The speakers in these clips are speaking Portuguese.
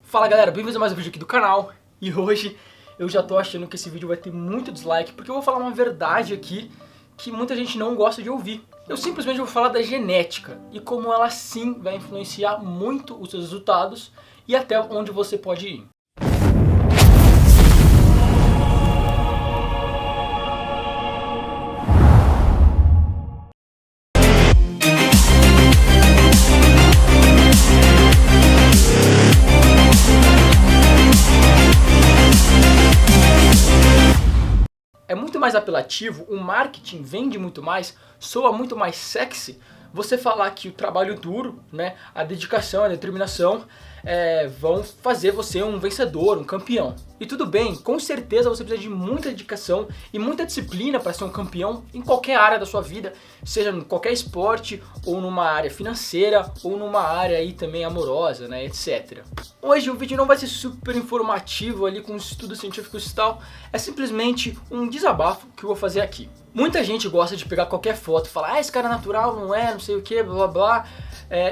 Fala galera, bem-vindos a mais um vídeo aqui do canal. E hoje eu já tô achando que esse vídeo vai ter muito dislike, porque eu vou falar uma verdade aqui que muita gente não gosta de ouvir. Eu simplesmente vou falar da genética e como ela sim vai influenciar muito os seus resultados e até onde você pode ir. É muito mais apelativo, o marketing vende muito mais, soa muito mais sexy você falar que o trabalho duro, né, a dedicação, a determinação vão fazer você um vencedor, um campeão. E tudo bem, com certeza você precisa de muita dedicação e muita disciplina para ser um campeão em qualquer área da sua vida, seja em qualquer esporte, ou numa área financeira, ou numa área aí também amorosa, né, etc. Hoje o vídeo não vai ser super informativo ali com estudos científicos e tal, é simplesmente um desabafo que eu vou fazer aqui. Muita gente gosta de pegar qualquer foto e falar, ah, esse cara é natural, não é, não sei o que, blá blá blá,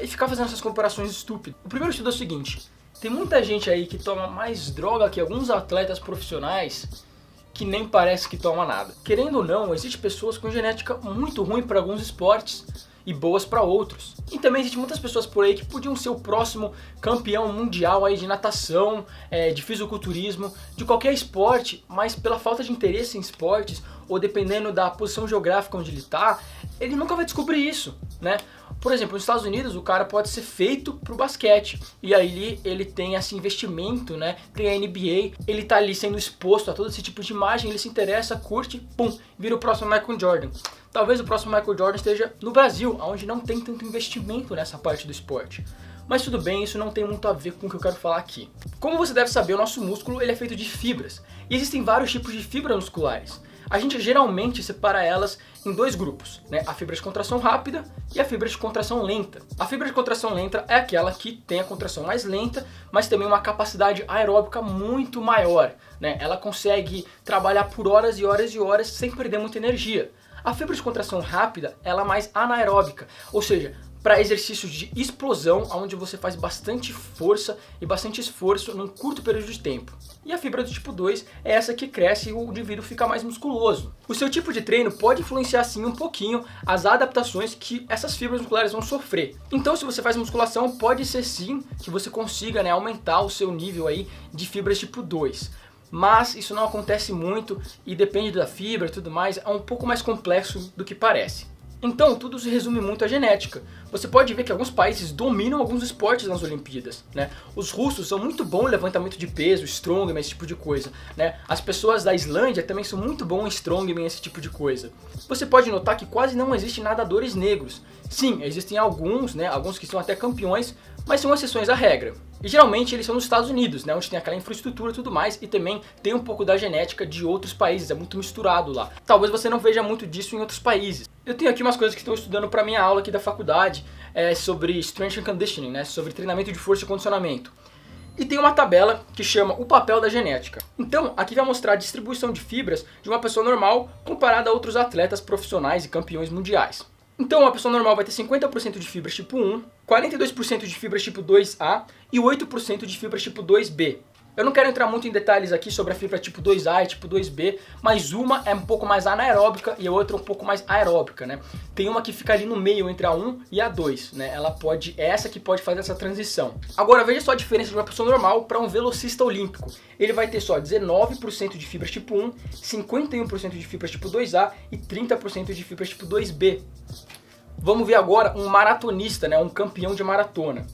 e ficar fazendo essas comparações estúpidas. O primeiro estudo é o seguinte, tem muita gente aí que toma mais droga que alguns atletas profissionais que nem parece que toma nada. Querendo ou não, existem pessoas com genética muito ruim para alguns esportes e boas para outros. E também existem muitas pessoas por aí que podiam ser o próximo campeão mundial aí de natação, de fisiculturismo, de qualquer esporte, mas pela falta de interesse em esportes, ou dependendo da posição geográfica onde ele está, ele nunca vai descobrir isso, né? Por exemplo, nos Estados Unidos o cara pode ser feito pro basquete, e aí ele tem esse investimento, né? Tem a NBA, ele tá ali sendo exposto a todo esse tipo de imagem, ele se interessa, curte, pum, vira o próximo Michael Jordan. Talvez o próximo Michael Jordan esteja no Brasil, onde não tem tanto investimento nessa parte do esporte. Mas tudo bem, isso não tem muito a ver com o que eu quero falar aqui. Como você deve saber, o nosso músculo ele é feito de fibras, e existem vários tipos de fibras musculares. A gente geralmente separa elas em dois grupos, né? A fibra de contração rápida e a fibra de contração lenta. A fibra de contração lenta é aquela que tem a contração mais lenta, mas também uma capacidade aeróbica muito maior, né? Ela consegue trabalhar por horas e horas e horas sem perder muita energia. A fibra de contração rápida ela é mais anaeróbica, ou seja, para exercícios de explosão, onde você faz bastante força e bastante esforço num curto período de tempo. E a fibra do tipo 2 é essa que cresce e o indivíduo fica mais musculoso. O seu tipo de treino pode influenciar sim um pouquinho as adaptações que essas fibras musculares vão sofrer. Então se você faz musculação, pode ser sim que você consiga, né, aumentar o seu nível aí de fibras tipo 2. Mas isso não acontece muito e depende da fibra e tudo mais, é um pouco mais complexo do que parece. Então tudo se resume muito à genética. Você pode ver que alguns países dominam alguns esportes nas Olimpíadas, né? Os russos são muito bons em levantamento de peso, strongman, esse tipo de coisa, né? As pessoas da Islândia também são muito bons em strongman, esse tipo de coisa. Você pode notar que quase não existem nadadores negros. Sim, existem alguns, né? Alguns que são até campeões, mas são exceções à regra. E geralmente eles são nos Estados Unidos, né, onde tem aquela infraestrutura e tudo mais, e também tem um pouco da genética de outros países, é muito misturado lá. Talvez você não veja muito disso em outros países. Eu tenho aqui umas coisas que estou estudando para minha aula aqui da faculdade, sobre Strength and Conditioning, né, sobre treinamento de força e condicionamento. E tem uma tabela que chama o papel da genética. Então, aqui vai mostrar a distribuição de fibras de uma pessoa normal comparada a outros atletas profissionais e campeões mundiais. Então uma pessoa normal vai ter 50% de fibras tipo 1, 42% de fibras tipo 2A e 8% de fibras tipo 2B. Eu não quero entrar muito em detalhes aqui sobre a fibra tipo 2A e tipo 2B, mas uma é um pouco mais anaeróbica e a outra um pouco mais aeróbica, né? Tem uma que fica ali no meio entre a 1 e a 2, né? É essa que pode fazer essa transição. Agora veja só a diferença de uma pessoa normal para um velocista olímpico. Ele vai ter só 19% de fibras tipo 1, 51% de fibras tipo 2A e 30% de fibras tipo 2B. Vamos ver agora um maratonista, né? Um campeão de maratona.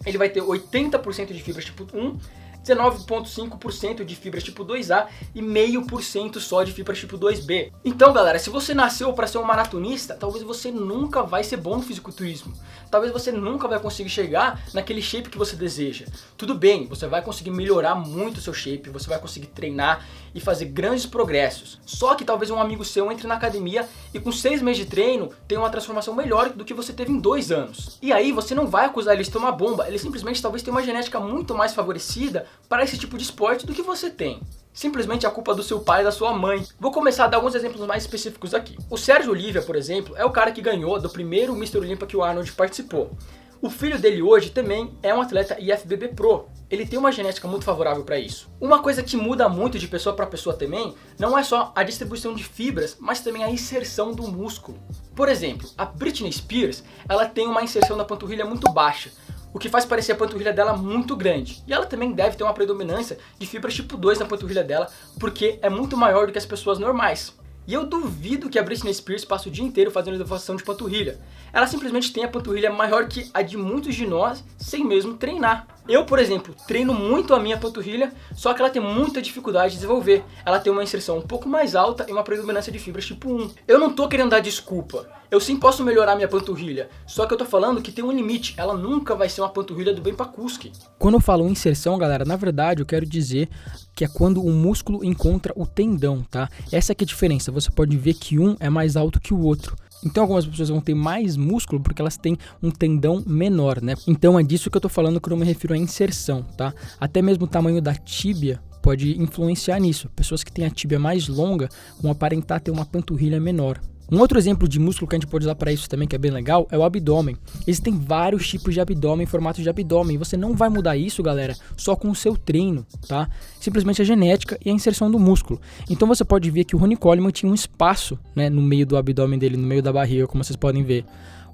Ele vai ter 80% de fibras tipo 1, 19,5% de fibras tipo 2A e 0,5% só de fibras tipo 2B. Então galera, se você nasceu para ser um maratonista, talvez você nunca vai ser bom no fisiculturismo. Talvez você nunca vai conseguir chegar naquele shape que você deseja. Tudo bem, você vai conseguir melhorar muito o seu shape, você vai conseguir treinar e fazer grandes progressos. Só que talvez um amigo seu entre na academia e com 6 meses de treino tenha uma transformação melhor do que você teve em 2 anos. E aí você não vai acusar ele de ter uma bomba, ele simplesmente talvez tenha uma genética muito mais favorecida para esse tipo de esporte do que você tem. Simplesmente a culpa do seu pai e da sua mãe. Vou começar a dar alguns exemplos mais específicos aqui. O Sérgio Olivia, por exemplo, é o cara que ganhou do primeiro Mr. Olympia que o Arnold participou. O filho dele hoje também é um atleta IFBB Pro. Ele tem uma genética muito favorável para isso. Uma coisa que muda muito de pessoa para pessoa também, não é só a distribuição de fibras, mas também a inserção do músculo. Por exemplo, a Britney Spears, ela tem uma inserção da panturrilha muito baixa, o que faz parecer a panturrilha dela muito grande. E ela também deve ter uma predominância de fibras tipo 2 na panturrilha dela, porque é muito maior do que as pessoas normais. E eu duvido que a Britney Spears passe o dia inteiro fazendo elevação de panturrilha. Ela simplesmente tem a panturrilha maior que a de muitos de nós, sem mesmo treinar. Eu, por exemplo, treino muito a minha panturrilha, só que ela tem muita dificuldade de desenvolver. Ela tem uma inserção um pouco mais alta e uma predominância de fibras tipo 1. Eu não tô querendo dar desculpa. Eu sim posso melhorar minha panturrilha, só que eu tô falando que tem um limite. Ela nunca vai ser uma panturrilha do Ben Pakulski. Quando eu falo inserção, galera, na verdade eu quero dizer que é quando o músculo encontra o tendão, tá? Essa que é a diferença. Você pode ver que um é mais alto que o outro. Então algumas pessoas vão ter mais músculo porque elas têm um tendão menor, né? Então é disso que eu tô falando quando eu me refiro à inserção, tá? Até mesmo o tamanho da tíbia pode influenciar nisso. Pessoas que têm a tíbia mais longa vão aparentar ter uma panturrilha menor. Um outro exemplo de músculo que a gente pode usar para isso também, que é bem legal, é o abdômen. Existem vários tipos de abdômen, formatos de abdômen. Você não vai mudar isso, galera, só com o seu treino, tá? Simplesmente a genética e a inserção do músculo. Então você pode ver que o Ronnie Coleman tinha um espaço, né, no meio do abdômen dele, no meio da barriga, como vocês podem ver.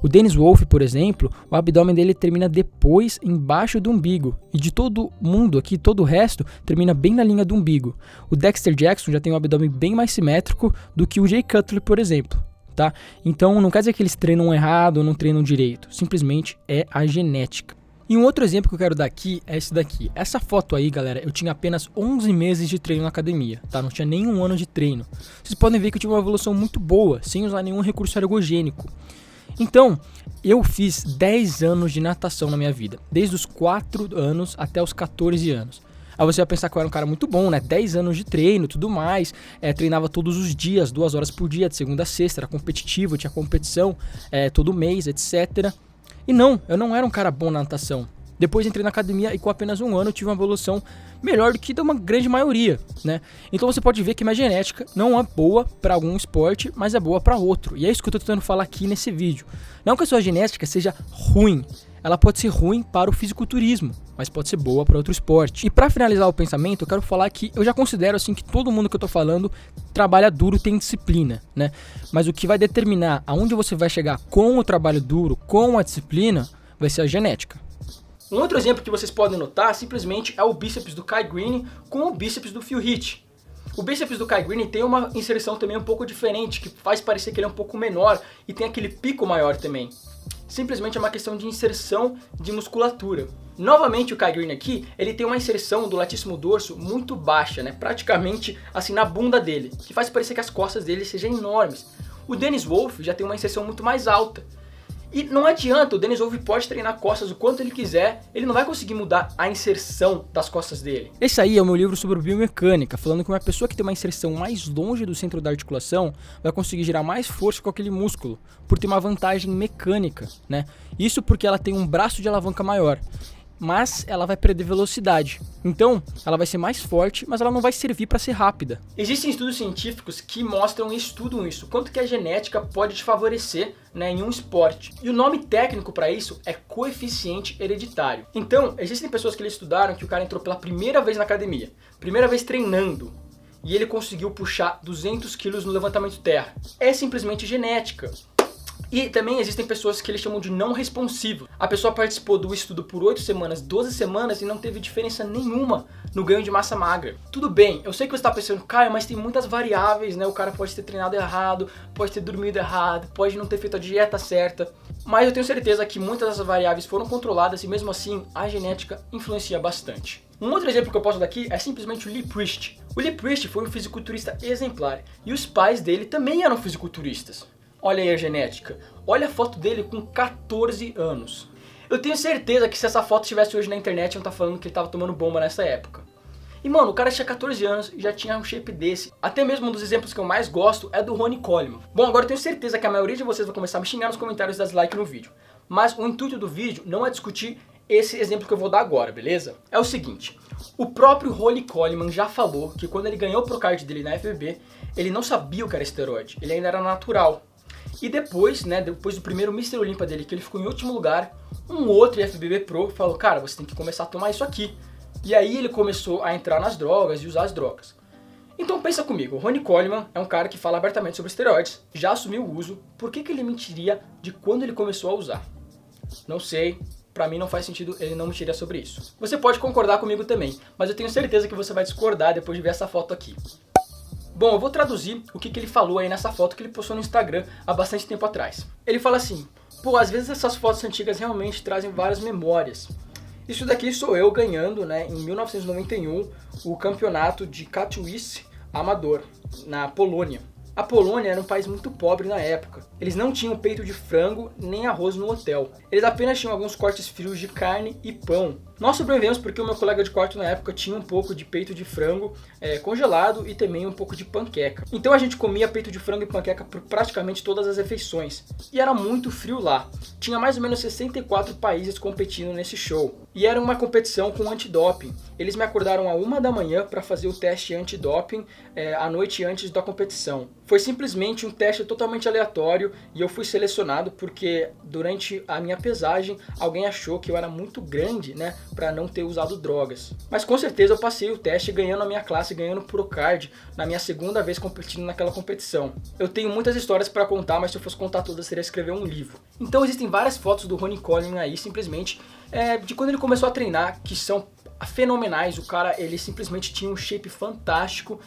O Dennis Wolf, por exemplo, o abdômen dele termina depois embaixo do umbigo. E de todo mundo aqui, todo o resto, termina bem na linha do umbigo. O Dexter Jackson já tem um abdômen bem mais simétrico do que o Jay Cutler, por exemplo. Tá? Então não quer dizer que eles treinam errado ou não treinam direito. Simplesmente é a genética. E um outro exemplo que eu quero dar aqui é esse daqui. Essa foto aí, galera, eu tinha apenas 11 meses de treino na academia, tá? Não tinha nenhum ano de treino. Vocês podem ver que eu tive uma evolução muito boa, sem usar nenhum recurso ergogênico. Então, eu fiz 10 anos de natação na minha vida, desde os 4 anos até os 14 anos. Aí você vai pensar que eu era um cara muito bom, né? 10 anos de treino, tudo mais, treinava todos os dias, 2 horas por dia, de segunda a sexta, era competitivo, tinha competição todo mês, etc. E não, eu não era um cara bom na natação. Depois entrei na academia e com apenas um ano eu tive uma evolução melhor do que da uma grande maioria, né? Então você pode ver que minha genética não é boa para algum esporte, mas é boa para outro. E é isso que eu tô tentando falar aqui nesse vídeo. Não que a sua genética seja ruim, ela pode ser ruim para o fisiculturismo, mas pode ser boa para outro esporte. E para finalizar o pensamento, eu quero falar que eu já considero assim que todo mundo que eu tô falando trabalha duro, tem disciplina, né? Mas o que vai determinar aonde você vai chegar com o trabalho duro, com a disciplina, vai ser a genética. Um outro exemplo que vocês podem notar simplesmente é o bíceps do Kai Greene com o bíceps do Phil Heath. O bíceps do Kai Greene tem uma inserção também um pouco diferente, que faz parecer que ele é um pouco menor e tem aquele pico maior também. Simplesmente é uma questão de inserção de musculatura. Novamente o Kai Greene aqui, ele tem uma inserção do latíssimo dorso muito baixa, né? Praticamente assim na bunda dele, que faz parecer que as costas dele sejam enormes. O Dennis Wolf já tem uma inserção muito mais alta. E não adianta, o Dennis Wolf pode treinar costas o quanto ele quiser, ele não vai conseguir mudar a inserção das costas dele. Esse aí é o meu livro sobre biomecânica, falando que uma pessoa que tem uma inserção mais longe do centro da articulação vai conseguir gerar mais força com aquele músculo, por ter uma vantagem mecânica, né? Isso porque ela tem um braço de alavanca maior, mas ela vai perder velocidade. Então, ela vai ser mais forte, mas ela não vai servir para ser rápida. Existem estudos científicos que mostram e estudam isso, quanto que a genética pode te favorecer, né, em um esporte. E o nome técnico para isso é coeficiente hereditário. Então, existem pessoas que eles estudaram que o cara entrou pela primeira vez na academia, primeira vez treinando, e ele conseguiu puxar 200 quilos no levantamento terra. É simplesmente genética. E também existem pessoas que eles chamam de não responsivo. A pessoa participou do estudo por 8 semanas, 12 semanas e não teve diferença nenhuma no ganho de massa magra. Tudo bem, eu sei que você está pensando, Caio, mas tem muitas variáveis, né? O cara pode ter treinado errado, pode ter dormido errado, pode não ter feito a dieta certa. Mas eu tenho certeza que muitas dessas variáveis foram controladas e mesmo assim a genética influencia bastante. Um outro exemplo que eu posso dar aqui é simplesmente o Lee Priest. O Lee Priest foi um fisiculturista exemplar e os pais dele também eram fisiculturistas. Olha aí a genética, olha a foto dele com 14 anos. Eu tenho certeza que se essa foto estivesse hoje na internet, iam estar falando que ele estava tomando bomba nessa época. E mano, o cara tinha 14 anos e já tinha um shape desse. Até mesmo um dos exemplos que eu mais gosto é do Ronnie Coleman. Bom, agora eu tenho certeza que a maioria de vocês vai começar a me xingar nos comentários e dar dislike no vídeo. Mas o intuito do vídeo não é discutir esse exemplo que eu vou dar agora, beleza? É o seguinte, o próprio Ronnie Coleman já falou que quando ele ganhou o Procard dele na FBB, ele não sabia o que era esteroide, ele ainda era natural. E depois, né, depois do primeiro Mr. Olympia dele, que ele ficou em último lugar, um outro IFBB Pro falou, cara, você tem que começar a tomar isso aqui. E aí ele começou a entrar nas drogas e usar as drogas. Então pensa comigo, o Ronnie Coleman é um cara que fala abertamente sobre esteroides, já assumiu o uso, por que ele mentiria de quando ele começou a usar? Não sei, pra mim não faz sentido ele não mentiria sobre isso. Você pode concordar comigo também, mas eu tenho certeza que você vai discordar depois de ver essa foto aqui. Bom, eu vou traduzir o que ele falou aí nessa foto que ele postou no Instagram há bastante tempo atrás. Ele fala assim, pô, às vezes essas fotos antigas realmente trazem várias memórias. Isso daqui sou eu ganhando, né, em 1991, o campeonato de Katowice amador, na Polônia. A Polônia era um país muito pobre na época. Eles não tinham peito de frango nem arroz no hotel. Eles apenas tinham alguns cortes frios de carne e pão. Nós sobrevivemos porque o meu colega de quarto na época tinha um pouco de peito de frango congelado e também um pouco de panqueca. Então a gente comia peito de frango e panqueca por praticamente todas as refeições. E era muito frio lá. Tinha mais ou menos 64 países competindo nesse show. E era uma competição com antidoping. Eles me acordaram à 1 da manhã para fazer o teste antidoping a noite antes da competição. Foi simplesmente um teste totalmente aleatório e eu fui selecionado porque durante a minha pesagem alguém achou que eu era muito grande, né, para não ter usado drogas. Mas com certeza eu passei o teste ganhando a minha classe, ganhando Procard na minha segunda vez competindo naquela competição. Eu tenho muitas histórias para contar, mas se eu fosse contar todas seria escrever um livro. Então existem várias fotos do Ronnie Coleman aí, simplesmente de quando ele começou a treinar, que são fenomenais. O cara, ele simplesmente tinha um shape fantástico.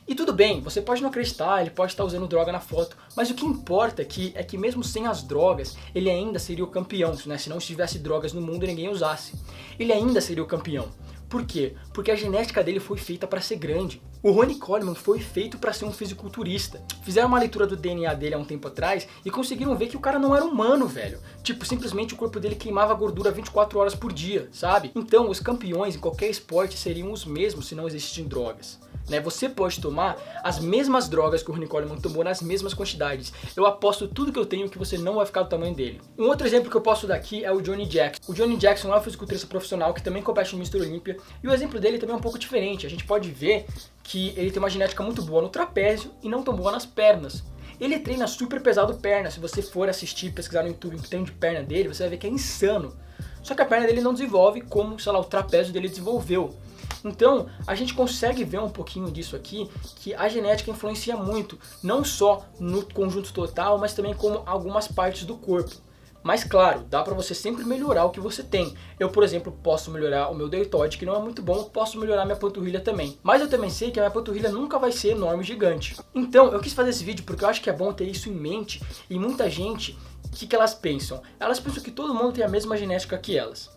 E tudo bem, você pode não acreditar, ele pode estar usando droga na foto, mas o que importa aqui é que mesmo sem as drogas, ele ainda seria o campeão, né? Se não tivesse drogas no mundo, ninguém usasse. Ele ainda seria o campeão. Por quê? Porque a genética dele foi feita para ser grande. O Ronnie Coleman foi feito para ser um fisiculturista. Fizeram uma leitura do DNA dele há um tempo atrás e conseguiram ver que o cara não era humano, velho. Tipo, simplesmente o corpo dele queimava gordura 24 horas por dia, sabe? Então, os campeões em qualquer esporte seriam os mesmos se não existissem drogas. Né? Você pode tomar as mesmas drogas que o Ronnie Coleman tomou nas mesmas quantidades. Eu aposto tudo que eu tenho que você não vai ficar do tamanho dele. Um outro exemplo que eu posso dar aqui é o Johnny Jackson. O Johnny Jackson é um fisiculturista profissional que também compete no Mr. Olympia. E o exemplo dele também é um pouco diferente. A gente pode ver que ele tem uma genética muito boa no trapézio e não tão boa nas pernas. Ele treina super pesado perna. Se você for assistir, pesquisar no YouTube o que tem de perna dele, você vai ver que é insano. Só que a perna dele não desenvolve como, sei lá, o trapézio dele desenvolveu. Então, a gente consegue ver um pouquinho disso aqui, que a genética influencia muito, não só no conjunto total, mas também como algumas partes do corpo. Mas claro, dá pra você sempre melhorar o que você tem. Eu, por exemplo, posso melhorar o meu deltoide, que não é muito bom, posso melhorar minha panturrilha também. Mas eu também sei que a minha panturrilha nunca vai ser enorme e gigante. Então, eu quis fazer esse vídeo porque eu acho que é bom ter isso em mente, e muita gente, o que elas pensam? Elas pensam que todo mundo tem a mesma genética que elas.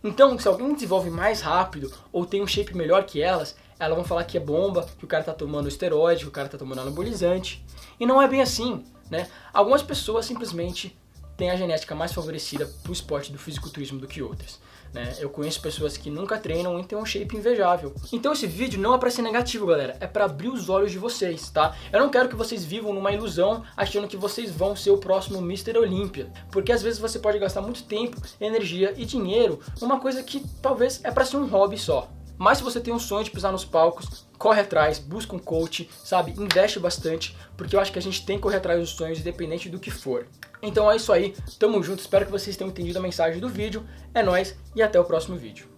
Então, se alguém desenvolve mais rápido ou tem um shape melhor que elas vão falar que é bomba, que o cara tá tomando esteroide, que o cara tá tomando anabolizante. E não é bem assim, né? Algumas pessoas simplesmente têm a genética mais favorecida pro esporte do fisiculturismo do que outras. Né? Eu conheço pessoas que nunca treinam e têm um shape invejável. Então esse vídeo não é pra ser negativo, galera. É pra abrir os olhos de vocês, tá? Eu não quero que vocês vivam numa ilusão achando que vocês vão ser o próximo Mr. Olympia. Porque às vezes você pode gastar muito tempo, energia e dinheiro numa coisa que talvez é pra ser um hobby só. Mas se você tem um sonho de pisar nos palcos, corre atrás, busca um coach, sabe? Investe bastante, porque eu acho que a gente tem que correr atrás dos sonhos, independente do que for. Então é isso aí, tamo junto, espero que vocês tenham entendido a mensagem do vídeo, é nóis e até o próximo vídeo.